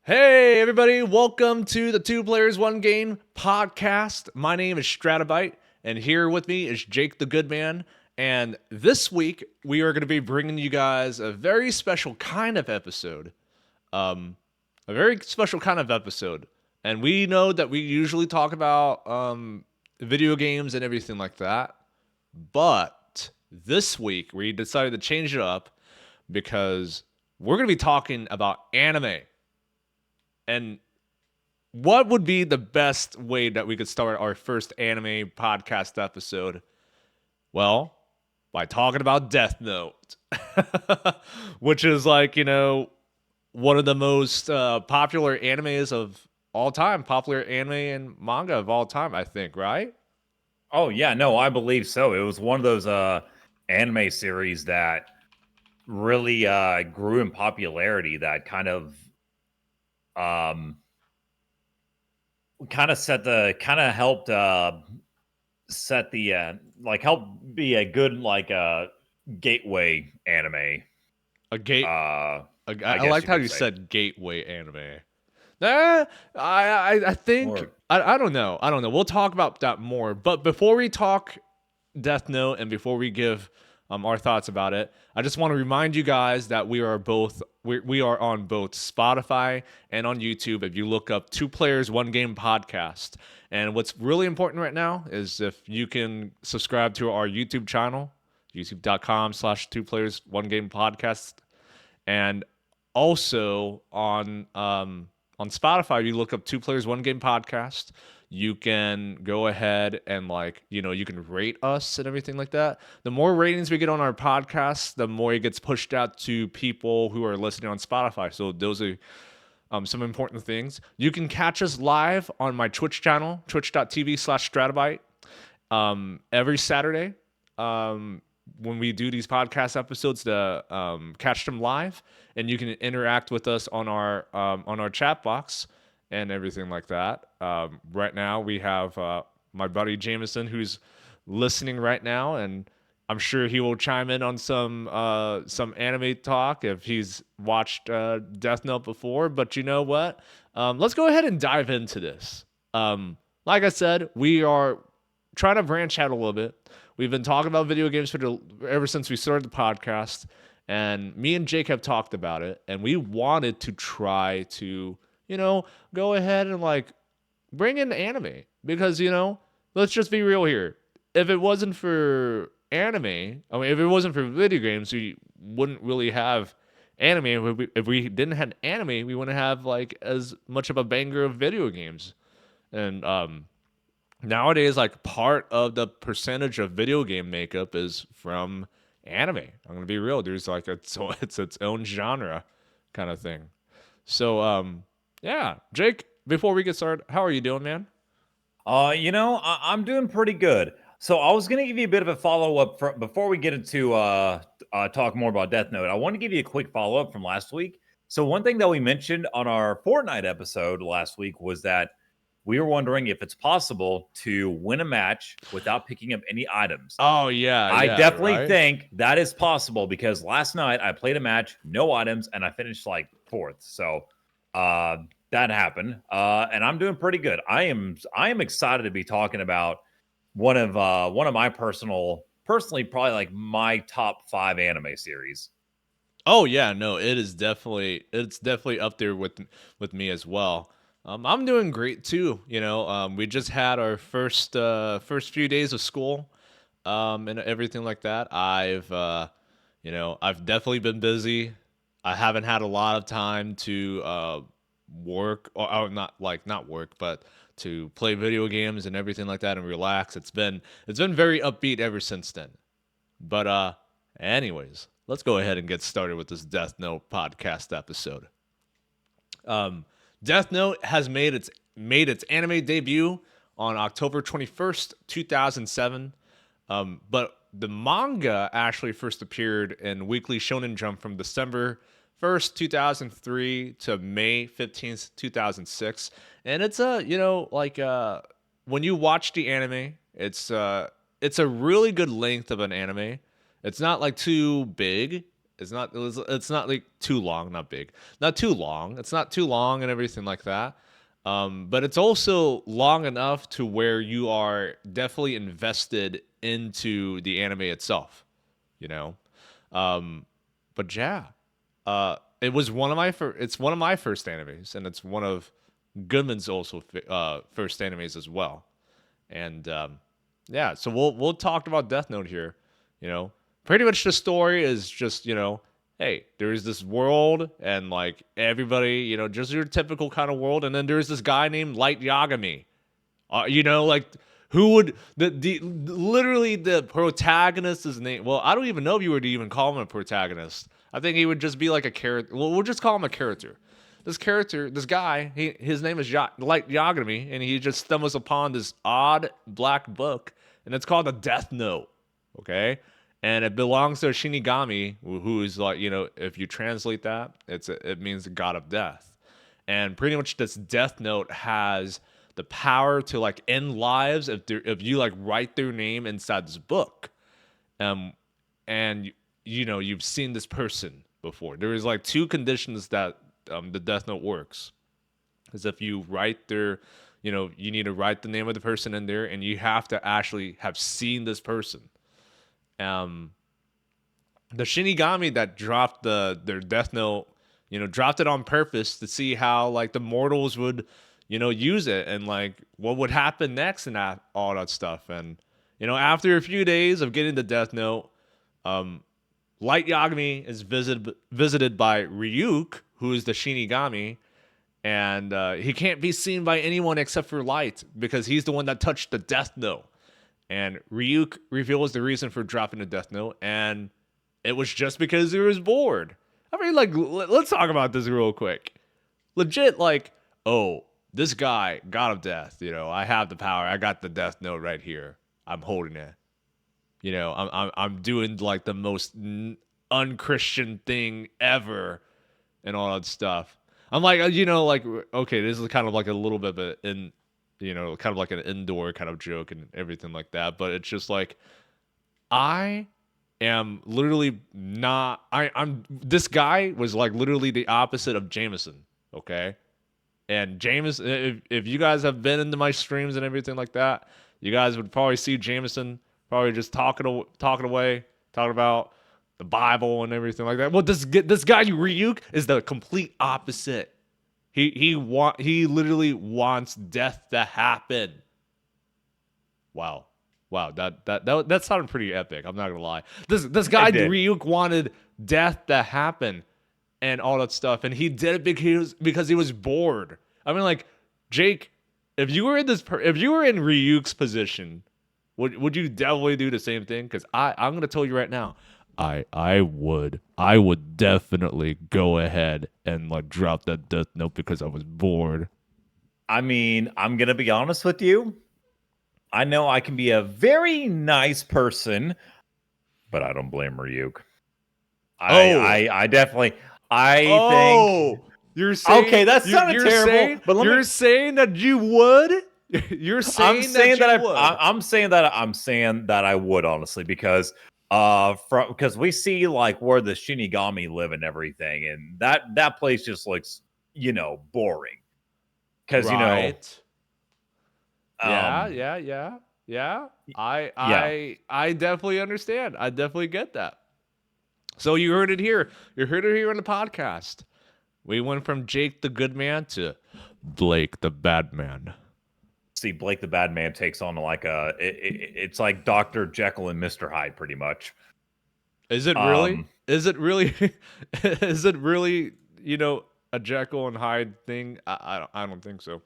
Hey, everybody, welcome to the Two Players One Game podcast. My name is Stratabyte, and here with me is Jake the Good Man. And this week, we are going to be bringing you guys a very special kind of episode. Um, a very special kind of episode. And we know that we usually talk about video games and everything like that. But this week, we decided to change it up because we're going to be talking about anime. And what would be the best way that we could start our first anime podcast episode? Well, by talking about Death Note, which is one of the most popular animes of all time, popular anime and manga of all time, I think, right? Oh yeah, no, I believe so. It was one of those anime series that really grew in popularity that um kind of helped set the help be a good gateway anime. A gate. Uh I I guess liked you how could you say. said gateway anime. I think Or I don't know. I don't know. We'll talk about that more. But before we talk Death Note and before we give our thoughts about it, I just want to remind you guys that we are on both Spotify and on YouTube. If you look up Two Players One Game podcast, and what's really important right now is if you can subscribe to our YouTube channel, youtube.com/Two Players One Game podcast, and also on Spotify, you look up Two Players One Game podcast. You can go ahead and you can rate us and everything like that. The more ratings we get on our podcast, the more it gets pushed out to people who are listening on Spotify. So those are some important things. You can catch us live on my Twitch channel, twitch.tv/Stratabyte, every Saturday. When we do these podcast episodes to catch them live, and you can interact with us on our chat box and everything like that. Right now, we have my buddy Jameson who's listening right now, and I'm sure he will chime in on some anime talk if he's watched Death Note before. But you know what? Let's go ahead and dive into this. Like I said, we are trying to branch out a little bit. We've been talking about video games ever since we started the podcast, and me and Jake have talked about it, and we wanted to try to, go ahead and bring in anime because let's just be real here. If it wasn't for anime, I mean, if it wasn't for video games, we wouldn't really have anime. If we didn't have anime, we wouldn't have as much of a banger of video games. And nowadays, part of the percentage of video game makeup is from anime. I'm gonna be real. There's it's its own genre kind of thing. So yeah, Jake. Before we get started, how are you doing, man? I'm doing pretty good. So I was gonna give you a bit of a follow up before we get into talk more about Death Note. I want to give you a quick follow up from last week. So one thing that we mentioned on our Fortnite episode last week was that we were wondering if it's possible to win a match without picking up any items. Oh yeah, I yeah, definitely right. think that is possible because last night I played a match, no items, and I finished like fourth. So that happened, and I'm doing pretty good. I am excited to be talking about one of my personally probably like my top 5 anime series. Oh yeah, no, it's definitely up there with me as well. I'm doing great too. We just had our first few days of school, and everything like that. I've definitely been busy. I haven't had a lot of time to work or not work, but to play video games and everything like that and relax. It's been very upbeat ever since then. But anyways, let's go ahead and get started with this Death Note podcast episode. Um, Death Note has made its anime debut on October 21st, 2007. But the manga actually first appeared in Weekly Shonen Jump from December 1st, 2003 to May 15th, 2006. And it's when you watch the anime, it's a really good length of an anime. It's not too big. It's not like too long, not big, not too long. It's not too long and everything like that. But it's also long enough to where you are definitely invested into the anime itself. You know, but yeah, it was one of my it's one of my first animes, and it's one of Goodman's also first animes as well. And yeah, so we'll talk about Death Note here. You know, pretty much the story is just, hey, there's this world and like everybody, just your typical kind of world, and then there's this guy named Light Yagami. Like who would the literally the protagonist's name? Well, I don't even know if you would even call him a protagonist. I think he would just be like a character. Well, we'll just call him a character. This guy, his name is Light Yagami, and he just stumbles upon this odd black book, and it's called the Death Note. Okay, and it belongs to a Shinigami, who is like, if you translate that, it means the god of death, and pretty much this Death Note has the power to like end lives if you like write their name inside this book, and you've seen this person before. There is like two conditions that the Death Note works. Is if you write their, you need to write the name of the person in there, and you have to actually have seen this person. The Shinigami that dropped their Death Note, dropped it on purpose to see how like the mortals would, use it, and like what would happen next, and all that stuff. And after a few days of getting the Death Note, Light Yagami is visited by Ryuk, who is the Shinigami, and he can't be seen by anyone except for Light because he's the one that touched the Death Note. And Ryuk reveals the reason for dropping the Death Note, and it was just because he was bored. I mean, like, let's talk about this real quick. Legit, like, oh, this guy, God of Death, I have the power. I got the Death Note right here. I'm holding it. I'm doing like the most unchristian thing ever, and all that stuff. I'm like, like, okay, this is kind of like a little bit of kind of like an indoor kind of joke and everything like that. But it's just like, I am literally not. I'm. This guy was like literally the opposite of Jameson. Okay, and Jameson, if you guys have been into my streams and everything like that, you guys would probably see Jameson probably just talking away, talking about the Bible and everything like that. Well, this guy Ryuk is the complete opposite. He literally wants death to happen. Wow, that sounded pretty epic. I'm not gonna lie. This guy Ryuk wanted death to happen and all that stuff, and he did it because he was bored. I mean, like, Jake, if you were in Ryuk's position, would you definitely do the same thing? Because I'm gonna tell you right now, I would definitely go ahead and like drop that Death Note because I was bored. I mean, I'm gonna be honest with you. I know I can be a very nice person, but I don't blame Ryuk. I definitely think you're saying, okay. That sounded terrible. But you're saying that you would. You're saying I'm saying that I would, honestly, because because we see like where the Shinigami live and everything, and that place just looks boring. Because yeah. I definitely understand. I definitely get that. So you heard it here. You heard it here on the podcast. We went from Jake the good man to Blake the bad man. See, Blake the bad man takes on like it's like Dr. Jekyll and Mr. Hyde, pretty much. Is it really? Is it really? Is it really? A Jekyll and Hyde thing? I don't think so.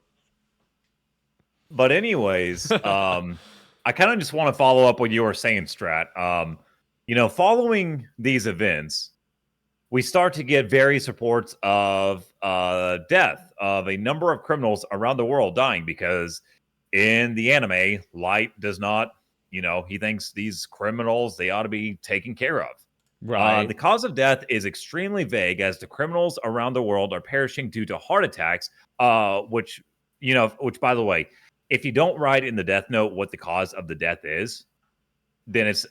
But anyways, I kind of just want to follow up what you were saying, Strat. Following these events, we start to get various reports of death of a number of criminals around the world dying because in the anime, Light does not, he thinks these criminals, they ought to be taken care of. Right. The cause of death is extremely vague as the criminals around the world are perishing due to heart attacks, which by the way, if you don't write in the Death Note what the cause of the death is, then it's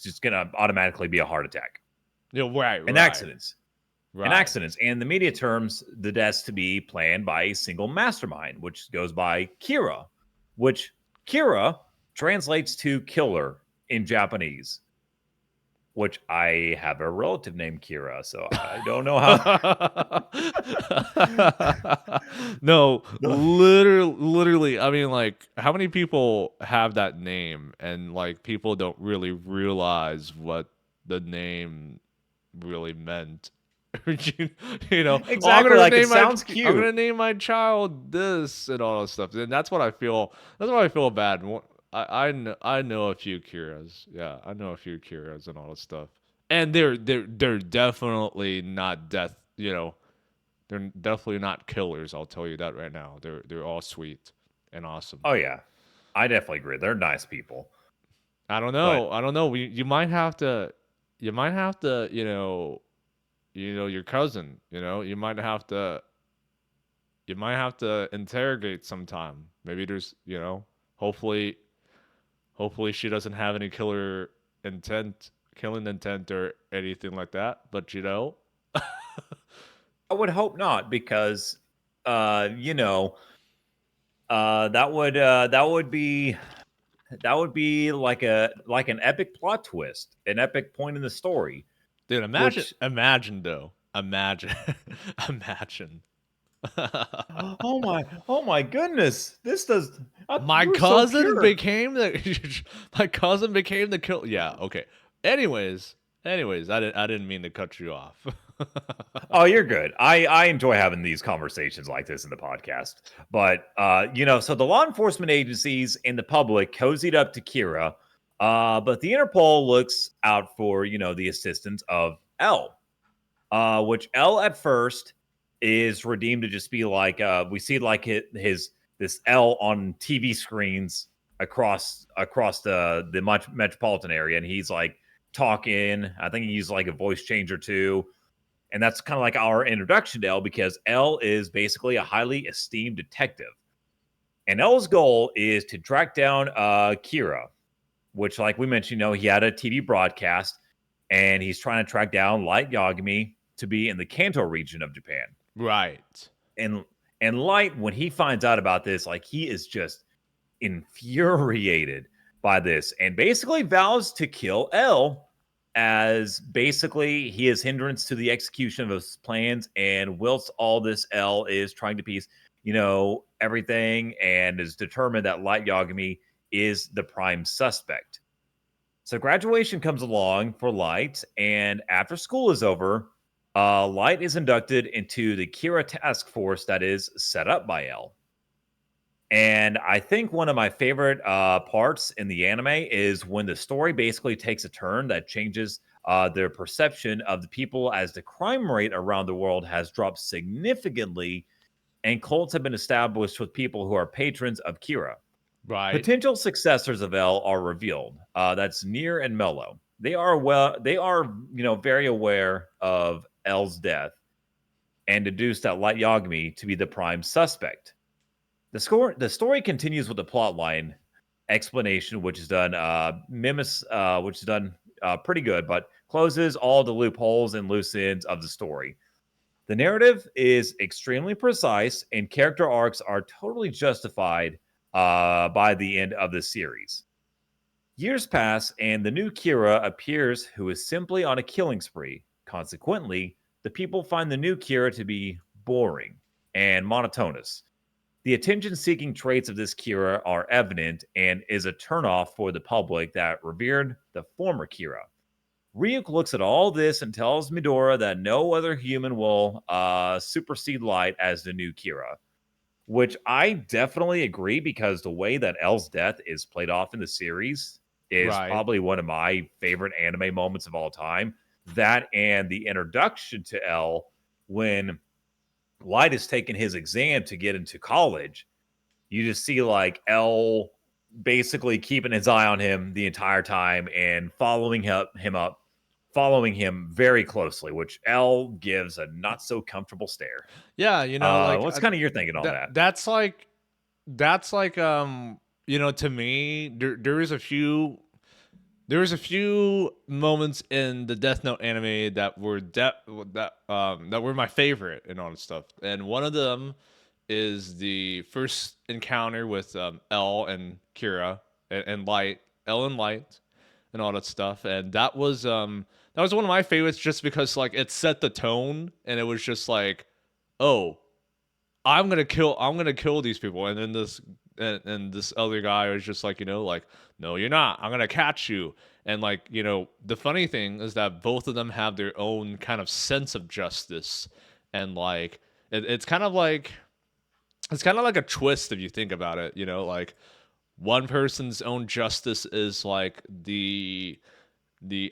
just gonna automatically be a heart attack. Right, and right, accidents. And right. accidents. And the media terms the deaths to be planned by a single mastermind, which goes by Kira, which Kira translates to killer in Japanese, which I have a relative named Kira, so I don't know how. No, No. literally. I mean, like, how many people have that name, and like, people don't really realize what the name really meant. you, oh, Exactly, like it sounds I'm cute. gonna name my child this and all that stuff, and that's what I feel. That's why I feel bad. I know a few Kiras. Yeah, I know a few Kiras and all that stuff, and they're definitely not death. They're definitely not killers. I'll tell you that right now. They're all sweet and awesome. Oh yeah, I definitely agree. They're nice people, I don't but know. I don't know. You might have to. You might have to. Your cousin. You might have to. You might have to interrogate sometime. Maybe there's. Hopefully, hopefully she doesn't have any killing intent or anything like that. But I would hope not because, you know, that would be like an epic plot twist, an epic point in the story, dude, which imagine though, imagine, imagine. oh my goodness, this does My you're so cousin pure. became the my cousin became the kill. Yeah, okay. Anyways, I didn't mean to cut you off. Oh, you're good. I enjoy having these conversations like this in the podcast. But so the law enforcement agencies and the public cozied up to Kira, but the Interpol looks out for the assistance of L, which L at first is redeemed to just be like we see like his this L on TV screens across the metropolitan area, and he's like talking. I think he used like a voice changer too, and that's kind of like our introduction to L because L is basically a highly esteemed detective. And L's goal is to track down Kira, which, like we mentioned, he had a TV broadcast and he's trying to track down Light Yagami to be in the Kanto region of Japan. Right. And Light, when he finds out about this, like he is just infuriated by this and basically vows to kill L as basically he is hindrance to the execution of his plans. And whilst all this, L is trying to piece, everything and is determined that Light Yagami is the prime suspect. So graduation comes along for Light, and after school is over, Light is inducted into the Kira task force that is set up by L. And I think one of my favorite parts in the anime is when the story basically takes a turn that changes their perception of the people as the crime rate around the world has dropped significantly, and cults have been established with people who are patrons of Kira. Right. Potential successors of L are revealed. That's Nier and Mello. They are very aware of L's death and deduce that Light Yagami to be the prime suspect. The story continues with the plot line explanation, which is done which is done pretty good, but closes all the loopholes and loose ends of the story. The narrative is extremely precise, and character arcs are totally justified by the end of the series. Years pass, and the new Kira appears, who is simply on a killing spree. Consequently, the people find the new Kira to be boring and monotonous. The attention-seeking traits of this Kira are evident and is a turnoff for the public that revered the former Kira. Ryuk looks at all this and tells Midora that no other human will supersede Light as the new Kira, which I definitely agree because the way that L's death is played off in the series is Right. probably one of my favorite anime moments of all time. That and the introduction to L when Light is taking his exam to get into college. You just see like L basically keeping his eye on him the entire time and following him very closely, which L gives a not so comfortable stare. Yeah, like What's kind of your thinking on that? that's like to me there is a few there's a few moments in the Death Note anime that were my favorite and all that stuff. And one of them is the first encounter with L and Kira and Light, L and Light, and all that stuff. And that was one of my favorites just because like it set the tone and it was just like, oh, I'm gonna kill these people. And then and this other guy was just like, like, no, you're not. I'm gonna catch you. And like, the funny thing is that both of them have their own kind of sense of justice. And like it's kind of like a twist if you think about it, like one person's own justice is like the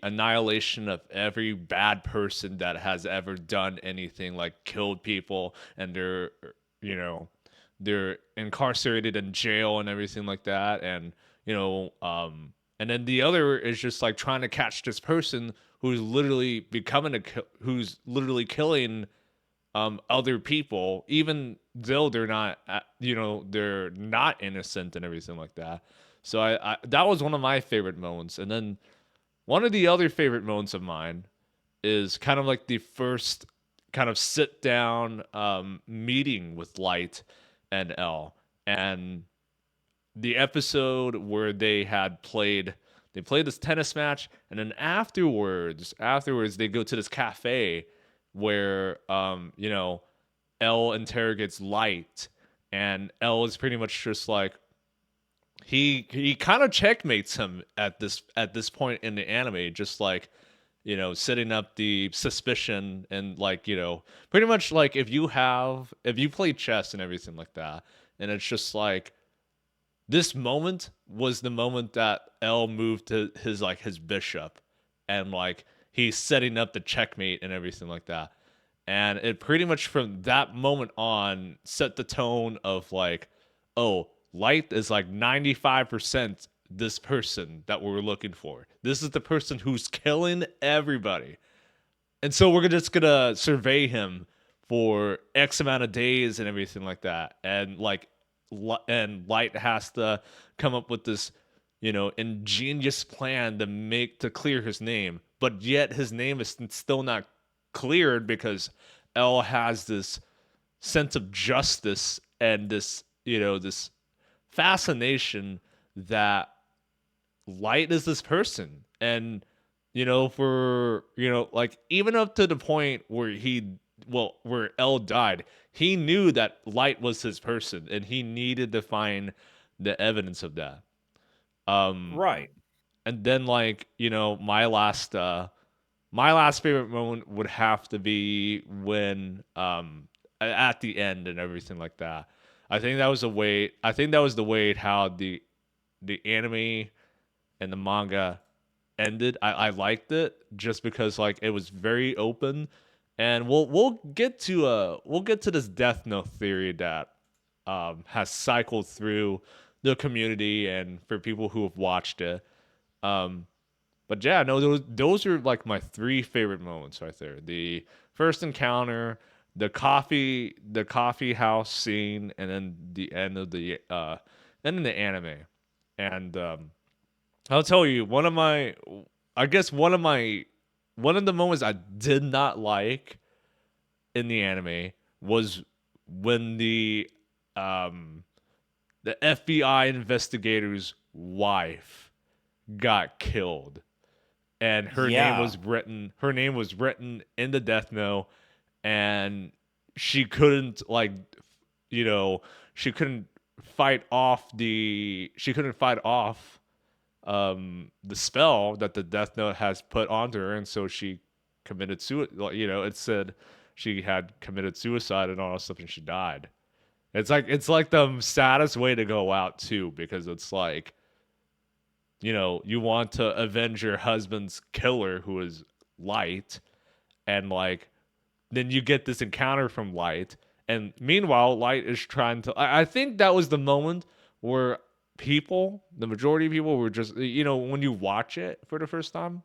annihilation of every bad person that has ever done anything, like killed people, and you know they're incarcerated in jail and everything like that. And and then the other is just like trying to catch this person who's literally who's literally killing other people, even though they're not they're not innocent and everything like that. So I that was one of my favorite moments. And then one of the other favorite moments of mine is kind of like the first kind of sit down meeting with Light and L, and the episode where they played this tennis match, and then afterwards they go to this cafe where L interrogates Light, and L is pretty much just like he kind of checkmates him at this point in the anime, just like setting up the suspicion. And like pretty much like if you play chess and everything like that, and it's just like this moment was the moment that L moved to his bishop, and like he's setting up the checkmate and everything like that. And it pretty much from that moment on set the tone of like, oh, Light is like 95% this person that we're looking for. This is the person who's killing everybody. And so we're just gonna survey him for X amount of days and everything like that. And like and Light has to come up with this, ingenious plan to clear his name, but yet his name is still not cleared because L has this sense of justice and this fascination that Light is this person. And for like even up to the point where where L died, he knew that Light was his person, and he needed to find the evidence of that. Right. And then like my last favorite moment would have to be when at the end and everything like that. I think that was the way how the anime and the manga ended. I liked it just because like it was very open. And we'll get to this Death Note theory that has cycled through the community and for people who have watched it. But yeah, no, those are like my three favorite moments right there. The first encounter, the coffee house scene, and then the end of the end of the anime. And I'll tell you, I guess one of the moments I did not like in the anime was when the FBI investigator's wife got killed, and Yeah. her name was written in the death note, and she couldn't like you know she couldn't she couldn't fight off the spell that the death note has put onto her, and so she committed suicide. It said she had committed suicide and all that stuff, and she died. It's like the saddest way to go out too, because it's like you want to avenge your husband's killer, who is Light, and like then you get this encounter from Light, and meanwhile Light is trying to. I think that was the moment where the majority of people were just when you watch it for the first time,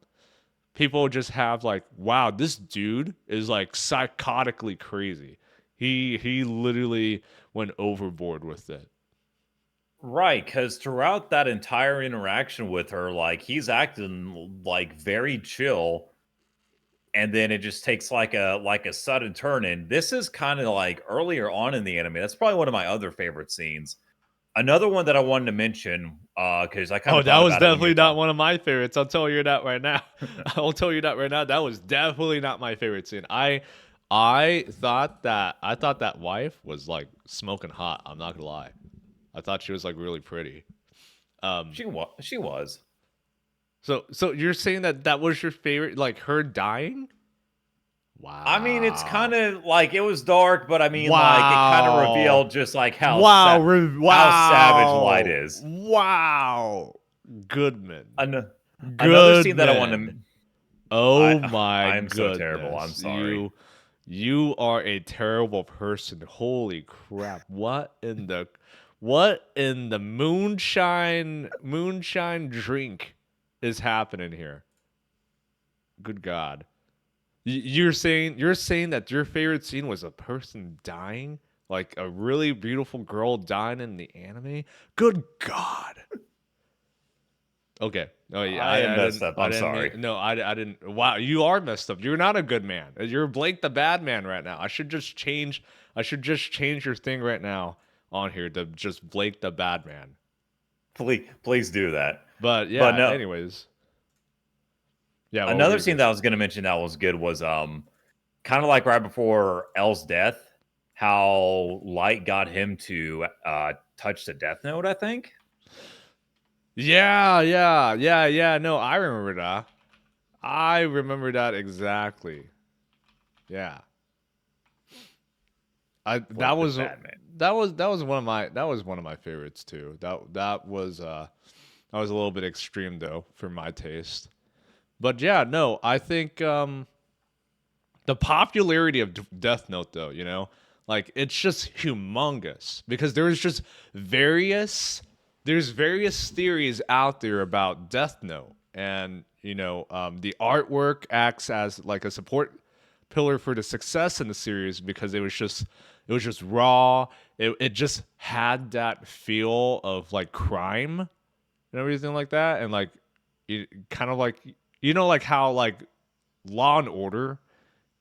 people just have like, wow, this dude is like psychotically crazy. He literally went overboard with it. Right, because throughout that entire interaction with her, like he's acting like very chill, and then it just takes like a sudden turn. And this is kind of like earlier on in the anime. That's probably one of my other favorite scenes. Another one that I wanted to mention, because I kind Oh, of that thought was about it when you're definitely not talking. one of my favorites. I'll tell you that right now. I'll tell you that right now. That was definitely not my favorite scene. I thought that wife was like smoking hot. I'm not gonna lie. I thought she was like really pretty. Um, She was. so you're saying that that was your favorite, like her dying? I mean, it's kind Wow. of like it was dark, but I mean, like it kind of Wow. revealed just like how savage Light Wow. is. Wow. Goodman. An- Another scene that I want to. Goodman. Oh I my I'm so terrible. I'm goodness. sorry. You are a terrible person. Holy crap. What in the moonshine drink is happening here? Good God. You're saying that your favorite scene was a person dying? Like a really beautiful girl dying in the anime? Good God. Okay. Oh yeah, I am I messed didn't up. I I'm didn't mean sorry. no, I didn't. Wow, you are messed up. You're not a good man. You're Blake the bad man right now. I should just change your thing right now on here to just Blake the bad man. Please do that. But But yeah, no, anyways. Yeah, what were another you scene gonna that I say? was going to mention that was good was kind of like right before L's death, how Light got him to touch the Death Note. I think. Yeah, yeah, yeah, yeah. No, I remember that. I remember that exactly. Yeah. I Blake the Bad Man. that was one of my favorites too. That was a little bit extreme though for my taste. But yeah, no, I think the popularity of Death Note though, like it's just humongous because various there's various theories out there about Death Note, and the artwork acts as like a support pillar for the success in the series because it was just raw. It just had that feel of like crime and everything like that, and like kind of like like how like Law and Order,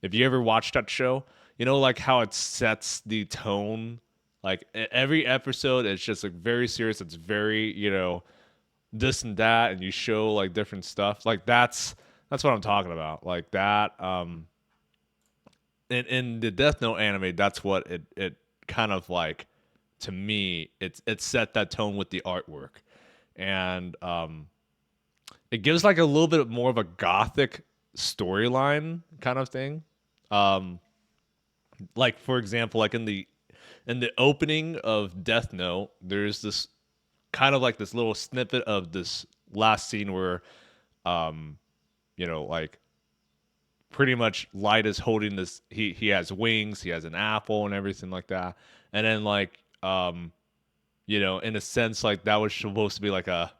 if you ever watched that show, like how it sets the tone. Like every episode, it's just like very serious. It's very, this and that, and you show like different stuff. Like that's what I'm talking about. Like that. In the Death Note anime, that's what it kind of like to me. It set that tone with the artwork, and it gives like a little bit more of a gothic storyline kind of thing. Um, like for example, like in the opening of Death Note, there's this kind of like this little snippet of this last scene where, um, like pretty much Light is holding this. He has wings, he has an apple, and everything like that. And then like in a sense, like that was supposed to be like a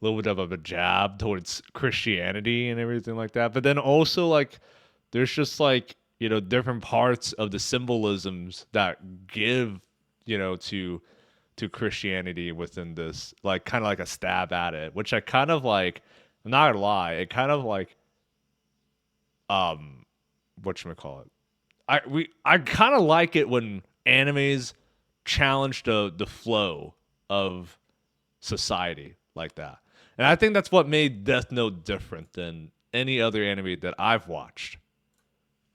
little bit of a jab towards Christianity and everything like that. But then also like there's just like different parts of the symbolisms that give to Christianity within this, like kind of like a stab at it, which I kind of like. I'm not gonna lie, it kind of like um what you call it. I kind of like it when animes challenge the flow of society like that. And I think that's what made Death Note different than any other anime that I've watched.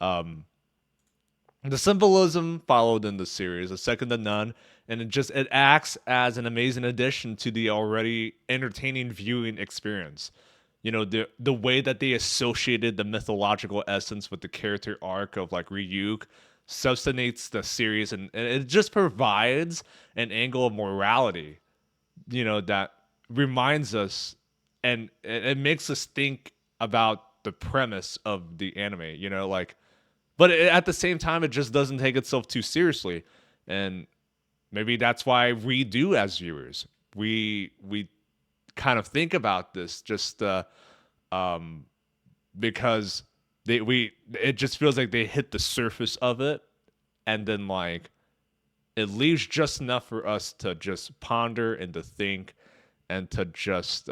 Um, the symbolism followed in the series is second to none, and it acts as an amazing addition to the already entertaining viewing experience. The way that they associated the mythological essence with the character arc of like Ryuk substantiates the series, and it just provides an angle of morality that reminds us, and it makes us think about the premise of the anime, like, but at the same time, it just doesn't take itself too seriously. And maybe that's why we do as viewers. We kind of think about this just um, because it just feels like they hit the surface of it, and then like it leaves just enough for us to just ponder and to think and to just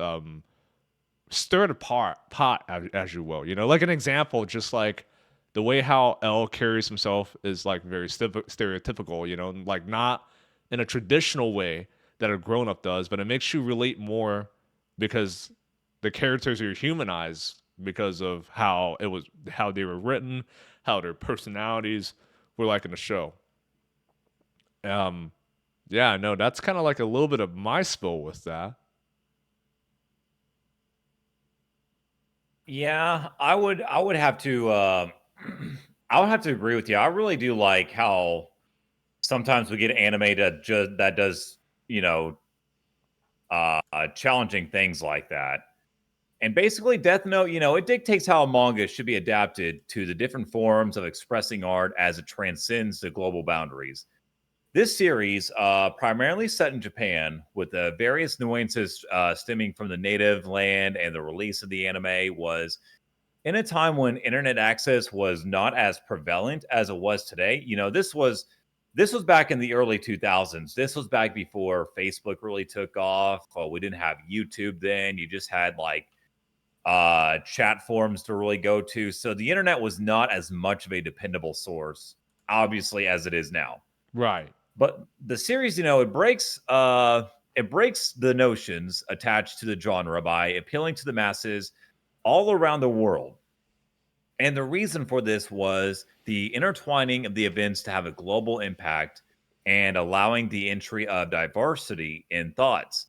stir the pot as you will. You know, like an example, just like the way how L carries himself is like very stereotypical. You know, like not in a traditional way that a grown up does, but it makes you relate more because the characters are humanized because of how they were written, how their personalities were like in the show. Um, yeah, no, that's kind of like a little bit of my spill with that. Yeah, I would have to I would have to agree with you. I really do like how sometimes we get anime that does, you know, challenging things like that. And basically, Death Note, it dictates how a manga should be adapted to the different forms of expressing art as it transcends the global boundaries. This series, primarily set in Japan, with the various nuances stemming from the native land and the release of the anime, was in a time when internet access was not as prevalent as it was today. This was back in the early 2000s. This was back before Facebook really took off. We didn't have YouTube then. You just had like chat forums to really go to. So the internet was not as much of a dependable source, obviously, as it is now. Right. But the series, it breaks the notions attached to the genre by appealing to the masses all around the world. And the reason for this was the intertwining of the events to have a global impact and allowing the entry of diversity in thoughts.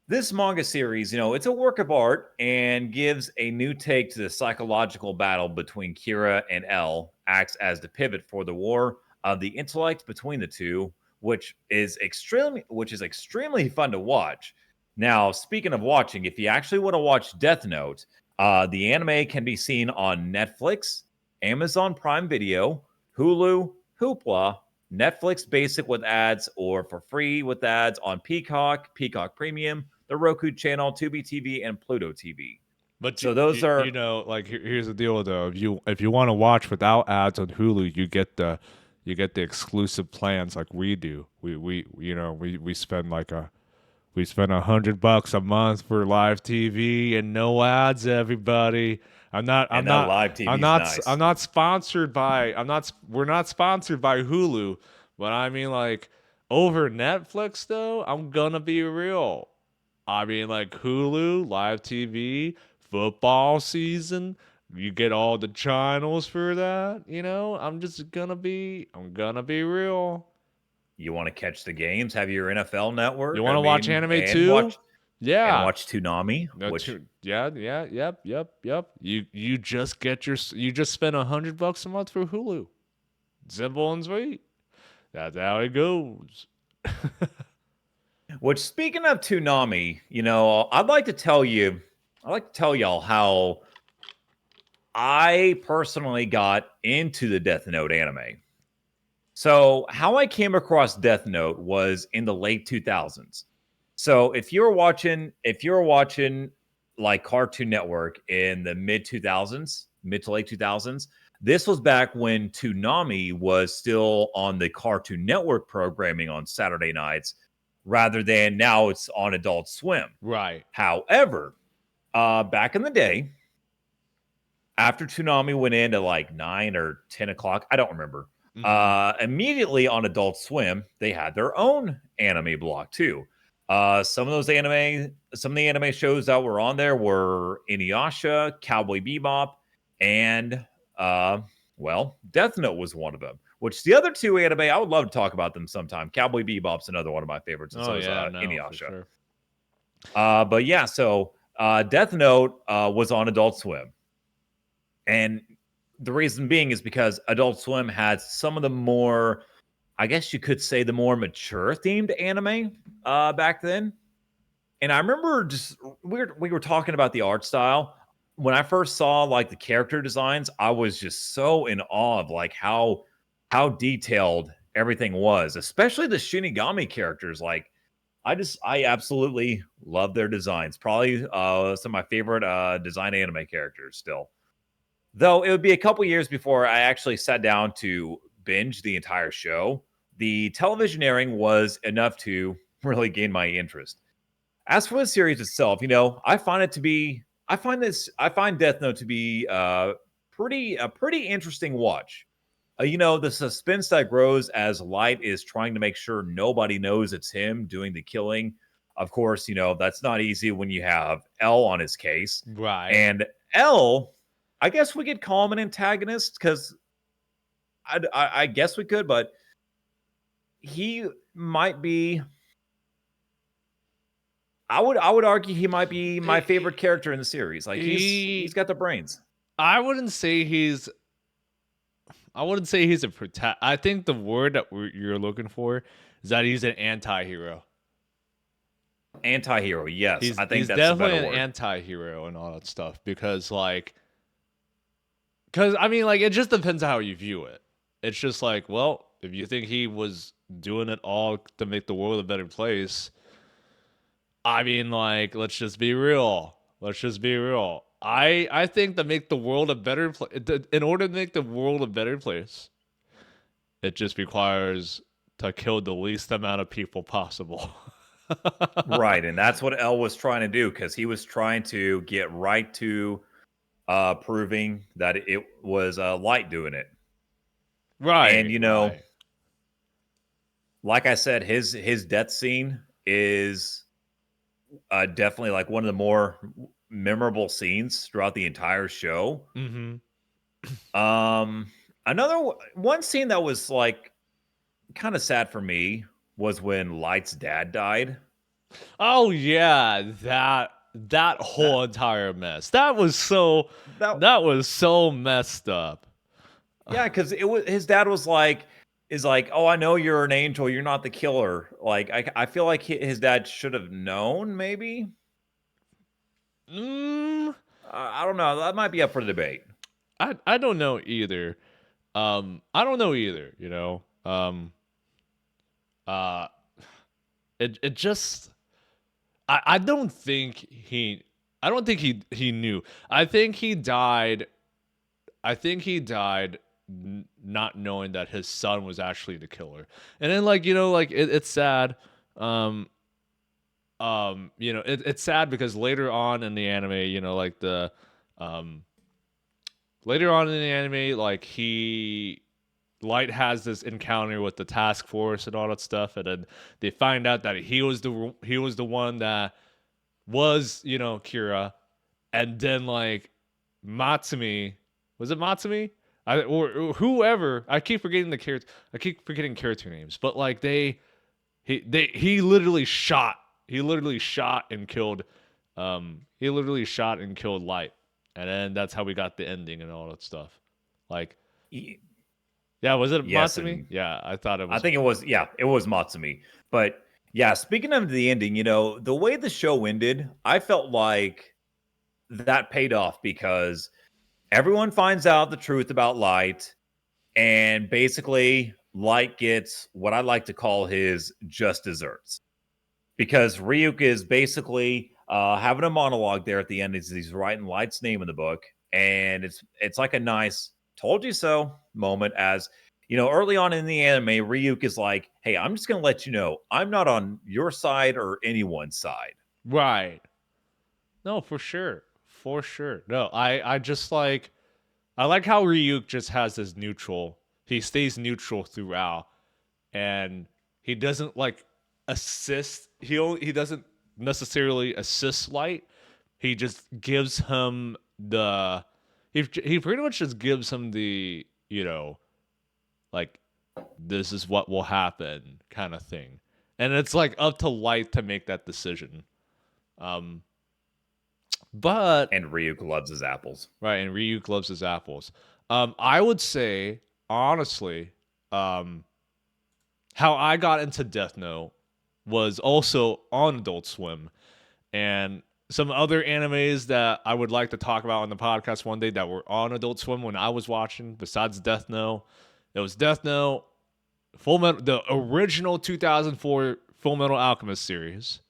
This manga series, it's a work of art and gives a new take to the psychological battle between Kira and L, acts as the pivot for the war of the intellect between the two, which is extremely fun to watch. Now, speaking of watching, if you actually want to watch Death Note, the anime can be seen on Netflix, Amazon Prime Video, Hulu, Hoopla, Netflix Basic with ads, or for free with ads on Peacock, Peacock Premium, the Roku channel, Tubi TV, and Pluto TV. But So those are, like here's the deal though. If you want to watch without ads on Hulu, you get the exclusive plans like we do. We spend like we spend $100 a month for live TV and no ads. Everybody, I'm not I'm and that not live TV is I'm nice. not sponsored by we're not sponsored by Hulu, but I mean like over Netflix though. I'm gonna be real. I mean, like Hulu, live TV, football season. You get all the channels for that. I'm gonna be real. You want to catch the games, have your NFL network, You I want to watch mean, anime and too? watch and Yeah. watch Toonami, No, which yeah, yeah, yep. You just spent $100 a month for Hulu. Simple and sweet. That's how it goes. speaking of Toonami, I'd like to tell y'all how I personally got into the Death Note anime. So, how I came across Death Note was in the late 2000s. So, if you're watching like Cartoon Network in the mid 2000s, mid to late 2000s, this was back when Toonami was still on the Cartoon Network programming on Saturday nights rather than now it's on Adult Swim. Right. However, back in the day, after Toonami went into like 9 or 10 o'clock, I don't remember. Hmm. Immediately on Adult Swim, they had their own anime block too. Some of the anime shows that were on there were Inuyasha, Cowboy Bebop, and uh, Death Note was one of them. Which the other two anime, I would love to talk about them sometime. Cowboy Bebop's another one of my favorites, and Oh so is yeah, no, for Inuyasha. sure. But yeah, so Death Note was on Adult Swim. And the reason being is because Adult Swim had some of the more, I guess you could say, the more mature themed anime back then. And I remember just we were talking about the art style. When I first saw like the character designs, I was just so in awe of like how detailed everything was, especially the Shinigami characters. Like I absolutely love their designs. Probably some of my favorite design anime characters still. Though it would be a couple years before I actually sat down to binge the entire show. the television airing was enough to really gain my interest. As for the series itself, I find Death Note to be a pretty interesting watch. The suspense that grows as Light is trying to make sure nobody knows it's him doing the killing. Of course, that's not easy when you have L on his case. Right. And L, I guess we could call him an antagonist because I guess we could, but he might be. I would argue he might be my favorite character in the series. Like he's got the brains. I wouldn't say he's a protect. I think the word that you're looking for is that he's an anti-hero. Anti-hero, yes. He's that's definitely an anti-hero and all that stuff because I mean, like, it just depends on how you view it. It's just like, well, if you think he was doing it all to make the world a better place, I mean, like, let's just be real. I think to make the world a better place, in order to make the world a better place, it just requires to kill the least amount of people possible. Right, and that's what L was trying to do because he was trying to get right to proving that it was Light doing it. Right. And right. like I said, his death scene is definitely like one of the more memorable scenes throughout the entire show. Mm-hmm. Another one scene that was like kind of sad for me was when Light's dad died. Oh yeah, that whole entire mess. That was so messed up. Yeah, because his dad was like, oh, I know you're an angel, you're not the killer. Like I feel like his dad should have known, maybe. I don't know. That might be up for debate. I don't know either. I don't know either. It just I don't think he knew. I think he died. Not knowing that his son was actually the killer. And then it's sad. It's sad because later on in the anime, later on in the anime, Light has this encounter with the task force and all that stuff, and then they find out that he was the one that was, Kira, and then Matsumi, was it Matsumi? Or whoever, I keep forgetting character names, but he literally shot and killed Light, and then that's how we got the ending and all that stuff. Yeah, was it Matsumi? Yeah, I thought it was. I think it was. Yeah, it was Matsumi. But yeah, speaking of the ending, the way the show ended, I felt like that paid off because everyone finds out the truth about Light, and basically Light gets what I like to call his just desserts. Because Ryuk is basically having a monologue there at the end as he's writing Light's name in the book, and it's like a nice "told you so" moment. As early on in the anime, Ryuk is like, "Hey, I'm just gonna let you know I'm not on your side or anyone's side." Right. No, for sure. No, I just I like how Ryuk just has this neutral. He stays neutral throughout, and he doesn't assist. He doesn't necessarily assist Light. He just gives him he pretty much just gives him the this is what will happen kind of thing, and it's up to Light to make that decision. But and Ryuk loves his apples. Right, and Ryuk loves his apples. I would say honestly, how I got into Death Note was also on Adult Swim, and some other animes that I would like to talk about on the podcast one day that were on Adult Swim when I was watching. Besides Death Note, it was Death Note, the original 2004 Full Metal Alchemist series,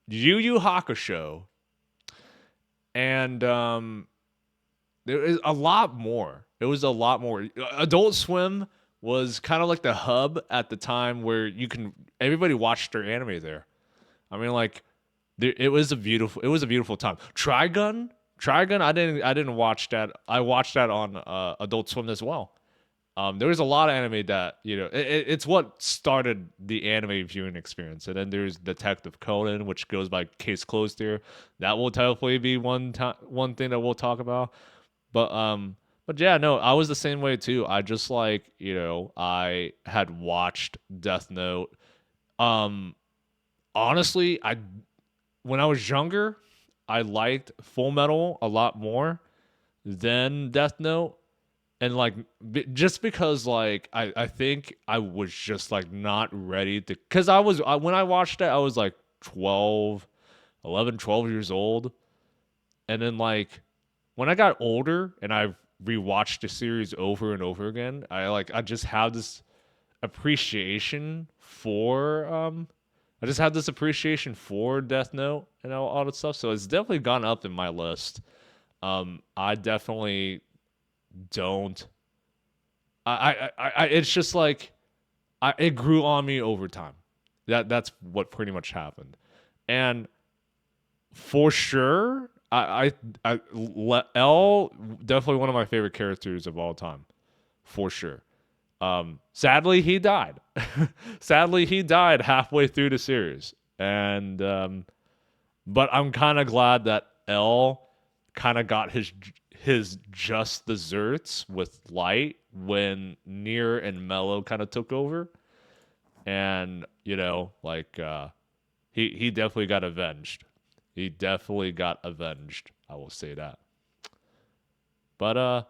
Yu Yu Hakusho, and there is a lot more. It was a lot more. Adult Swim was kind of like the hub at the time where everybody watched their anime there. I mean, like, it was a beautiful time. Trigun, I didn't watch that. I watched that on Adult Swim as well. There was a lot of anime that it's what started the anime viewing experience, and then there's Detective Conan, which goes by Case Closed here. That will definitely be one thing that we'll talk about. But yeah, no, I was the same way too. I just like I had watched Death Note. Um, Honestly, I when I was younger, I liked Full Metal a lot more than Death Note, and like just because like I think I was just like not ready to, because when I watched it I was like 12 years old, and then like when I got older and I rewatched the series over and over again, I just have this appreciation for I just have this appreciation for Death Note and all that stuff, so it's definitely gone up in my list. I definitely don't. It's just like it grew on me over time. That's what pretty much happened, and for sure, L definitely one of my favorite characters of all time, for sure. Sadly, he died. Sadly, he died halfway through the series, and but I'm kind of glad that L kind of got his just desserts with Light when Near and Mellow kind of took over, and like he definitely got avenged. He definitely got avenged. I will say that. But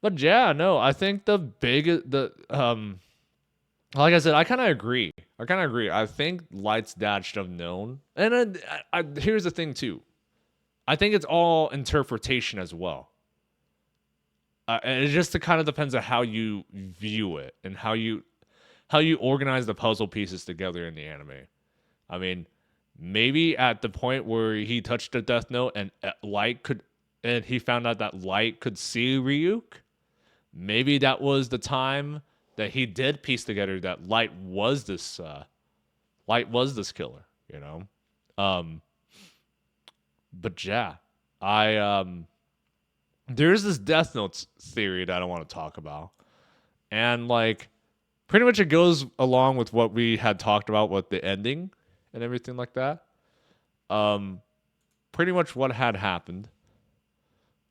but yeah, no, I think like I said, I kind of agree. I think Light's dad should have known. And then, here's the thing too. I think it's all interpretation as well. And it just kind of depends on how you view it and how you organize the puzzle pieces together in the anime. I mean, maybe at the point where he touched the Death Note and he found out that Light could see Ryuk, maybe that was the time that he did piece together that Light was this killer, But yeah, there's this Death Note theory that I want to talk about, and like pretty much it goes along with what we had talked about with the ending and everything like that. Pretty much what had happened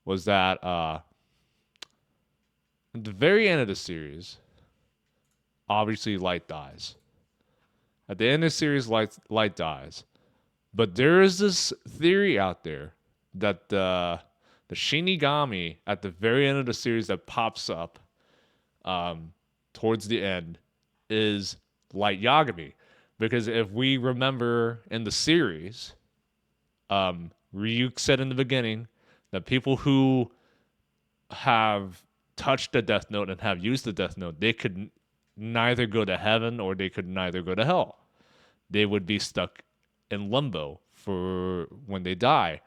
was that at the very end of the series, obviously Light dies. At the end of the series, Light dies. But there is this theory out there that the Shinigami at the very end of the series that pops up towards the end is Light Yagami. Because if we remember in the series, Ryuk said in the beginning that people who have touched the Death Note and have used the Death Note, they could neither go to heaven or they could neither go to hell. They would be stuck in limbo for when they die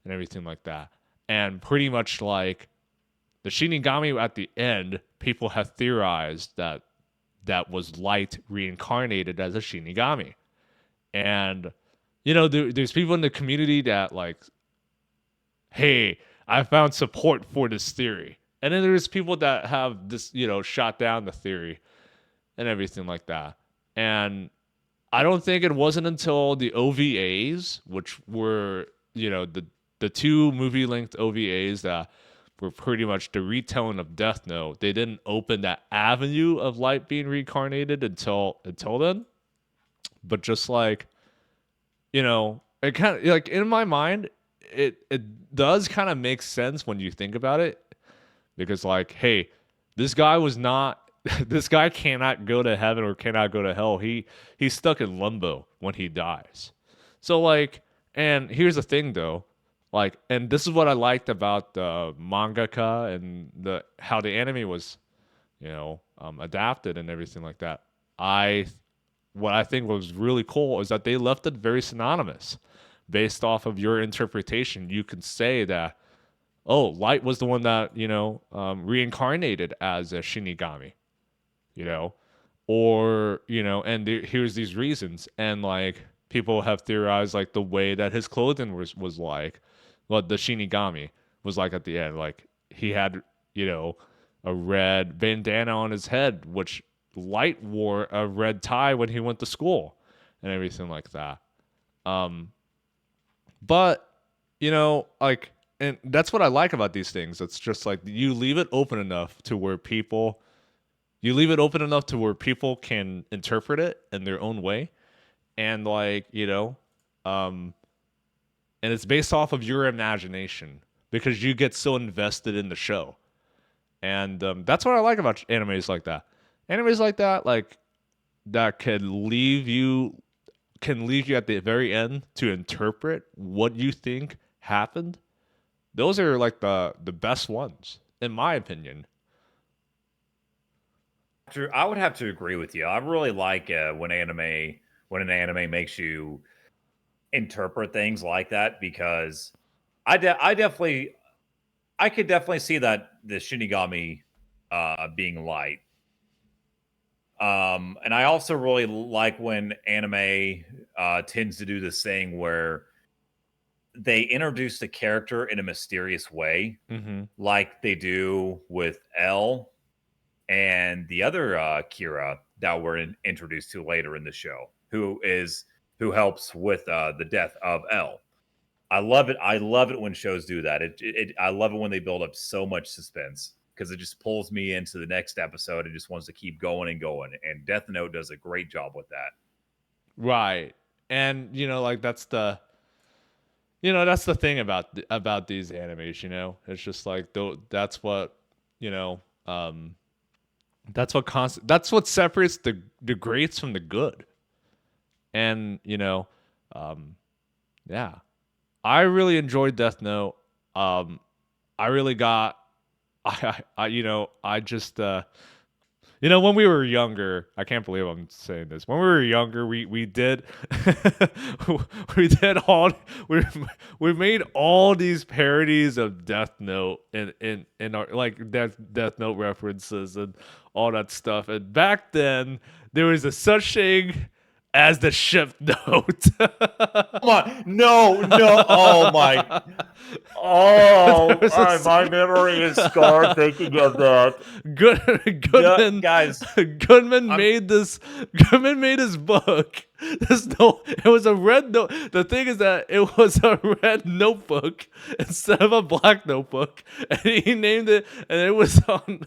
and everything like that. And pretty much like the Shinigami at the end, people have theorized that was Light reincarnated as a Shinigami. And there's people in the community that like, hey, I found support for this theory. And then there's people that have this, shot down the theory and everything like that. And I don't think it wasn't until the OVAs, which were, the two movie-length OVAs that were pretty much the retelling of Death Note, they didn't open that avenue of Light being reincarnated until then. But just like, it kind of like in my mind, it does kind of make sense when you think about it, because like, hey, this guy was not. This guy cannot go to heaven or cannot go to hell. He's stuck in limbo when he dies. So like, and here's the thing though, like, and this is what I liked about the mangaka and how the anime was, adapted and everything like that. What I think was really cool is that they left it very synonymous, based off of your interpretation. You could say that, oh, Light was the one that reincarnated as a Shinigami. you know, or and here's these reasons, and like people have theorized like the way that his clothing was like, what the Shinigami was like at the end, like he had you know a red bandana on his head, which Light wore a red tie when he went to school, and everything like that. Um, but like, and that's what I like about these things. It's just like you leave it open enough to where people you leave it open enough to where people can interpret it in their own way, and like um and it's based off of your imagination because you get so invested in the show. And that's what I like about animes like that. Animes like that, like that can leave you at the very end to interpret what you think happened. Those are like the best ones in my opinion. I would have to agree with you. I really like when an anime makes you interpret things like that because I definitely I could definitely see that the Shinigami being light. And I also really like when anime tends to do this thing where they introduce the character in a mysterious way, Mm-hmm. like they do with L and the other Kira that we're introduced to later in the show, who helps with the death of L. I love it. I love it when shows do that. I love it when they build up so much suspense because it just pulls me into the next episode. It just wants to keep going and going. And Death Note does a great job with that. Right. And like that's the thing about these animes, it's just like that's what you know um that's what separates the greats from the good. And um yeah, I really enjoyed Death Note. I really got I just when we were younger, I can't believe I'm saying this. When we were younger, we did we did all we we made all these parodies of Death Note in our like Death Note references and all that stuff. And back then, there was a such thing as the ship note. Come on. No, no. Oh, my. There Oh, was a my memory is scarred thinking of that. Goodman Guys, Goodman I'm made this Goodman made his book. This note, it was a red note. The thing is that it was a red notebook instead of a black notebook, and he named it, and it was on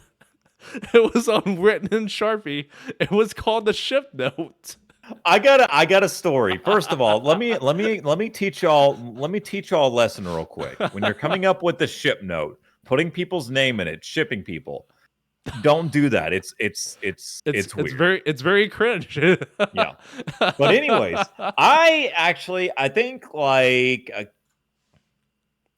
written in Sharpie. It was called the ship note. I got a story. First of all, let me teach y'all a lesson real quick. When you're coming up with the ship note, putting people's name in it, shipping people, don't do that. It's weird. It's very cringe. Yeah. But anyways, I think like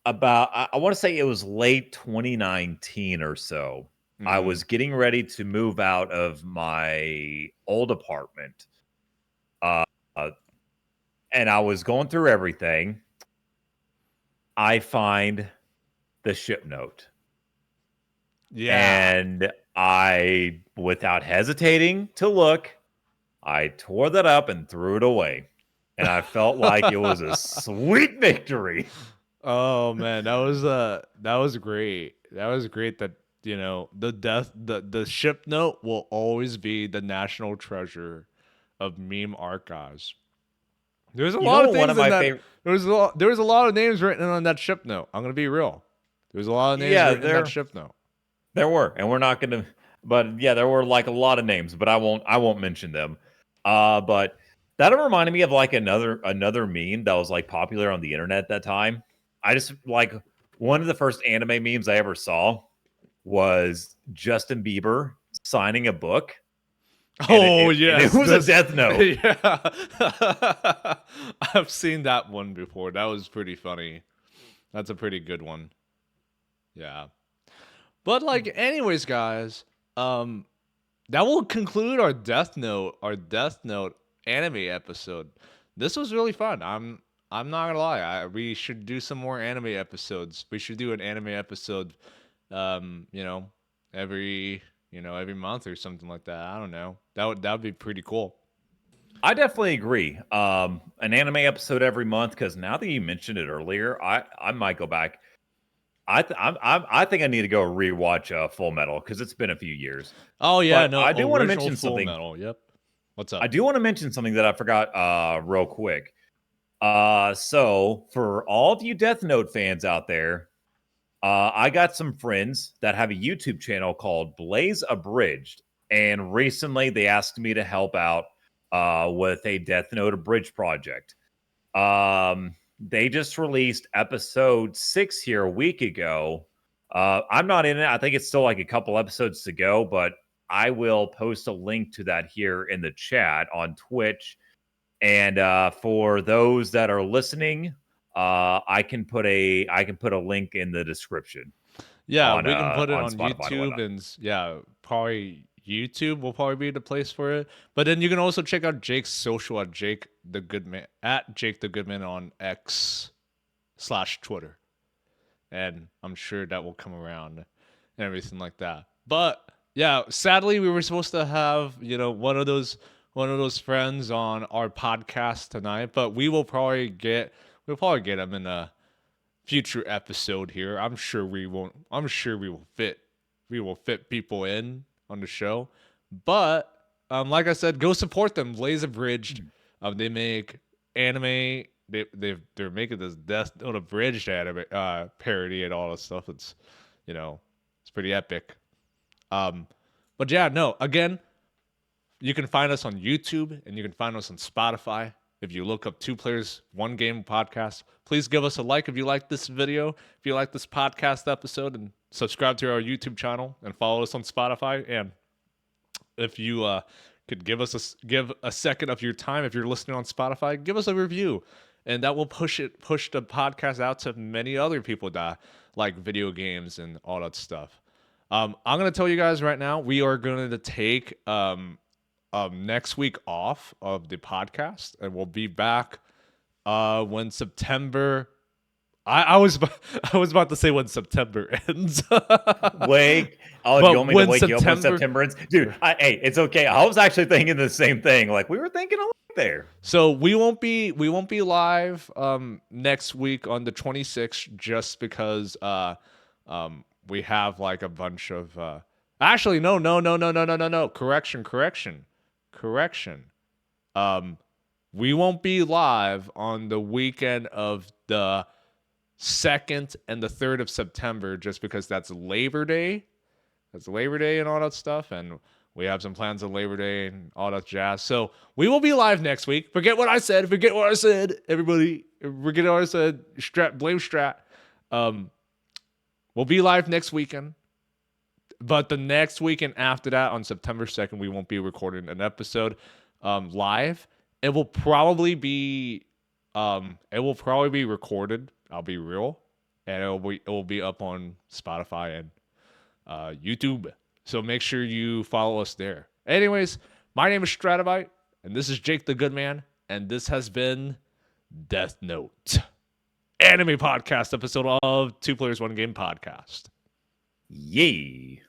about I want to say it was late 2019 or so. I Mhm. was getting ready to move out of my old apartment. Uh, uh, and I was going through everything. I find the ship note. Yeah. And I, without hesitating to look, I tore that up and threw it away. And I felt like it was a sweet victory. Oh man, that was great. That was great that the ship note will always be the national treasure of meme archives. There's a You lot know of what one things of in my that. favorite There was a lot of names written on that ship note. I'm gonna be real. There's a lot of names Yeah, written in that ship note. there were, and we're not gonna but yeah, there were like a lot of names, but I won't mention them. But that reminded me of like another meme that was like popular on the internet at that time. I just like one of the first anime memes I ever saw was Justin Bieber signing a book, and Oh it yes, was a this death note. yeah. I've seen that one before. That was pretty funny. That's a pretty good one. Yeah. But like anyways, guys, um that will conclude our Death Note anime episode. This was really fun. I'm not gonna lie. We should do some more anime episodes. We should do an anime episode, um, you know, every every month or something like that. I don't know. That would be pretty cool. I definitely agree. An anime episode every month, because now that you mentioned it earlier, I might go back. I think I need to go rewatch Full Metal because it's been a few years. Oh yeah, But no, I do want to original mention Full something. Metal. Yep. What's up? I do want to mention something that I forgot real quick. So for all of you Death Note fans out there, I got some friends that have a YouTube channel called Blaze Abridged, and recently they asked me to help out with a Death Note Abridged project. They just released episode 6 here a week ago. I'm not in it. I think it's still like a couple episodes to go, but I will post a link to that here in the chat on Twitch. And for those that are listening, I can put a link in the description. Yeah, on, we can put it on on Spotify and YouTube, whatnot. and yeah, probably YouTube will probably be the place for it. But then you can also check out Jake's social at Jake the Goodman on X/Twitter, and I'm sure that will come around and everything like that. But yeah, sadly, we were supposed to have one of those friends on our podcast tonight, but we'll probably get him in a future episode here. I'm sure we will fit people in on the show. But like I said, go support them. Blaze Abridged. They make anime. They're making this Death Note Abridged anime parody and all this stuff. It's it's pretty epic. But yeah, no. Again, you can find us on YouTube and you can find us on Spotify. If you look up 2 Players 1 Game podcast, please give us a like if you like this video, if you like this podcast episode, and subscribe to our YouTube channel and follow us on Spotify. And if you could give a second of your time, if you're listening on Spotify, give us a review, and that will push the podcast out to many other people that like video games and all that stuff. I'm gonna tell you guys right now, we are going to take next week off of the podcast, and we'll be back when September. I was about to say when September ends. Wake. Oh, But do you want me to wake you up when September- September ends? Dude, hey, it's okay. I was actually thinking the same thing. Like, we were thinking alike there. So we won't be live next week on the 26th, just because we have like a bunch of actually no. Correction. We won't be live on the weekend of the 2nd and the 3rd of September, just because that's Labor Day. That's Labor Day and all that stuff, and we have some plans on Labor Day and all that jazz. So we will be live next week. Forget what I said, everybody. Forget what I said. Blame Strat. We'll be live next weekend. But the next weekend after that, on September 2nd, we won't be recording an episode live. It will probably be recorded. I'll be real, and it will be up on Spotify and YouTube. So make sure you follow us there. Anyways, my name is Stratovite, and this is Jake the Goodman, and this has been Death Note anime podcast episode of 2 Players 1 Game podcast. Yay.